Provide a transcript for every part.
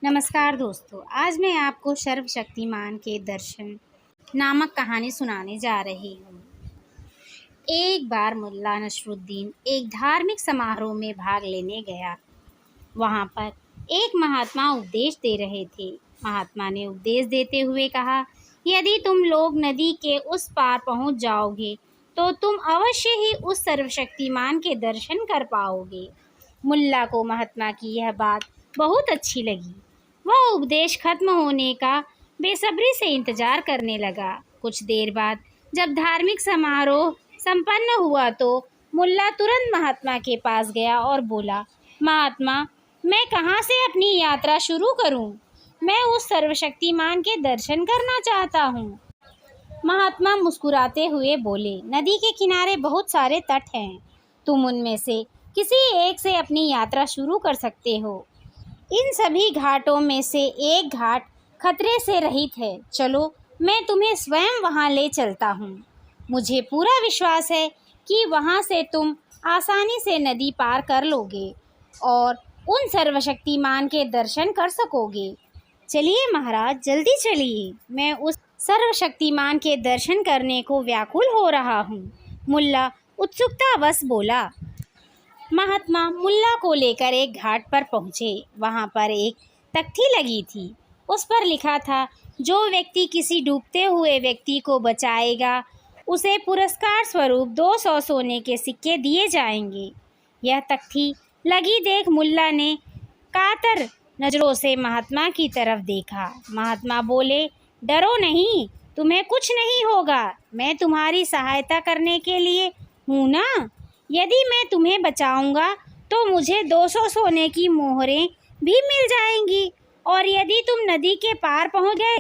नमस्कार दोस्तों, आज मैं आपको सर्वशक्तिमान के दर्शन नामक कहानी सुनाने जा रही हूँ। एक बार मुल्ला नसरुद्दीन एक धार्मिक समारोह में भाग लेने गया। वहाँ पर एक महात्मा उपदेश दे रहे थे। महात्मा ने उपदेश देते हुए कहा, यदि तुम लोग नदी के उस पार पहुँच जाओगे तो तुम अवश्य ही उस सर्वशक्तिमान के दर्शन कर पाओगे। मुल्ला को महात्मा की यह बात बहुत अच्छी लगी। वह उपदेश खत्म होने का बेसब्री से इंतजार करने लगा। कुछ देर बाद जब धार्मिक समारोह संपन्न हुआ तो मुल्ला तुरंत महात्मा के पास गया और बोला, महात्मा, मैं कहाँ से अपनी यात्रा शुरू करूँ? मैं उस सर्वशक्तिमान के दर्शन करना चाहता हूँ। महात्मा मुस्कुराते हुए बोले, नदी के किनारे बहुत सारे तट हैं। तुम उनमें से किसी एक से अपनी यात्रा शुरू कर सकते हो। इन सभी घाटों में से एक घाट खतरे से रहित है। चलो, मैं तुम्हें स्वयं वहां ले चलता हूं। मुझे पूरा विश्वास है कि वहां से तुम आसानी से नदी पार कर लोगे और उन सर्वशक्तिमान के दर्शन कर सकोगे। चलिए महाराज, जल्दी चलिए, मैं उस सर्वशक्तिमान के दर्शन करने को व्याकुल हो रहा हूँ। मुल्ला उत्सुकतावश बोला। महात्मा मुल्ला को लेकर एक घाट पर पहुँचे। वहाँ पर एक तख्ती लगी थी। उस पर लिखा था, जो व्यक्ति किसी डूबते हुए व्यक्ति को बचाएगा उसे पुरस्कार स्वरूप 200 सोने के सिक्के दिए जाएंगे। यह तख्ती लगी देख मुल्ला ने कातर नज़रों से महात्मा की तरफ देखा। महात्मा बोले, डरो नहीं, तुम्हें कुछ नहीं होगा। मैं तुम्हारी सहायता करने के लिए हूँ ना। यदि मैं तुम्हें बचाऊंगा तो मुझे 200 सोने की मोहरें भी मिल जाएंगी और यदि तुम नदी के पार पहुंच गए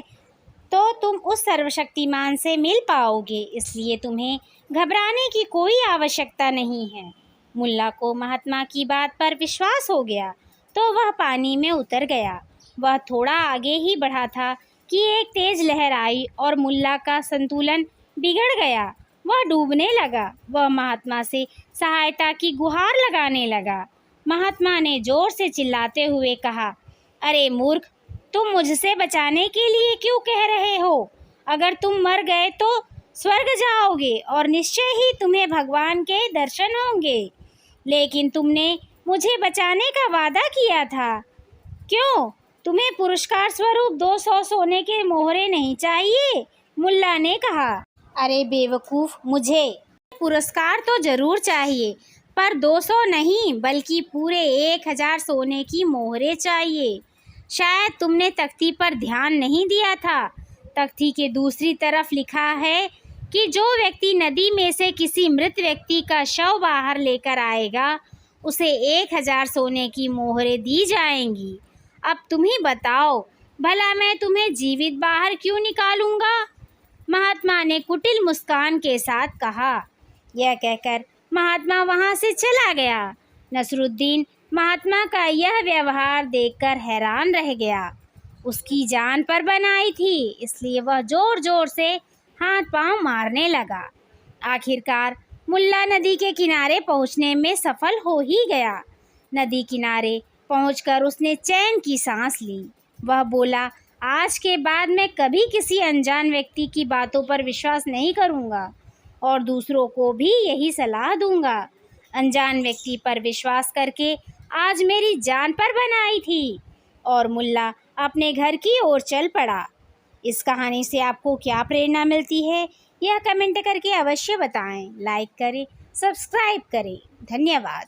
तो तुम उस सर्वशक्तिमान से मिल पाओगे, इसलिए तुम्हें घबराने की कोई आवश्यकता नहीं है। मुल्ला को महात्मा की बात पर विश्वास हो गया तो वह पानी में उतर गया। वह थोड़ा आगे ही बढ़ा था कि एक तेज लहर आई और मुल्ला का संतुलन बिगड़ गया। वह डूबने लगा। वह महात्मा से सहायता की गुहार लगाने लगा। महात्मा ने जोर से चिल्लाते हुए कहा, अरे मूर्ख, तुम मुझसे बचाने के लिए क्यों कह रहे हो? अगर तुम मर गए तो स्वर्ग जाओगे और निश्चय ही तुम्हें भगवान के दर्शन होंगे। लेकिन तुमने मुझे बचाने का वादा किया था। क्यों, तुम्हें पुरस्कार स्वरूप 200 सोने के मोहरे नहीं चाहिए? मुल्ला ने कहा। अरे बेवकूफ़, मुझे पुरस्कार तो ज़रूर चाहिए, पर 200 नहीं बल्कि पूरे 1000 सोने की मोहरें चाहिए। शायद तुमने तख्ती पर ध्यान नहीं दिया था। तख्ती के दूसरी तरफ लिखा है कि जो व्यक्ति नदी में से किसी मृत व्यक्ति का शव बाहर लेकर आएगा उसे 1000 सोने की मोहरें दी जाएंगी। अब तुम ही बताओ, भला मैं तुम्हें जीवित बाहर क्यों निकालूंगा? महात्मा ने कुटिल मुस्कान के साथ कहा। यह कहकर महात्मा वहां से चला गया। नसरुद्दीन महात्मा का यह व्यवहार देखकर हैरान रह गया। उसकी जान पर बनाई थी, इसलिए वह जोर जोर से हाथ पांव मारने लगा। आखिरकार मुल्ला नदी के किनारे पहुंचने में सफल हो ही गया। नदी किनारे पहुंचकर उसने चैन की सांस ली। वह बोला, आज के बाद मैं कभी किसी अनजान व्यक्ति की बातों पर विश्वास नहीं करूंगा और दूसरों को भी यही सलाह दूंगा। अनजान व्यक्ति पर विश्वास करके आज मेरी जान पर बनाई थी। और मुल्ला अपने घर की ओर चल पड़ा। इस कहानी से आपको क्या प्रेरणा मिलती है, यह कमेंट करके अवश्य बताएं। लाइक करें, सब्सक्राइब करें। धन्यवाद।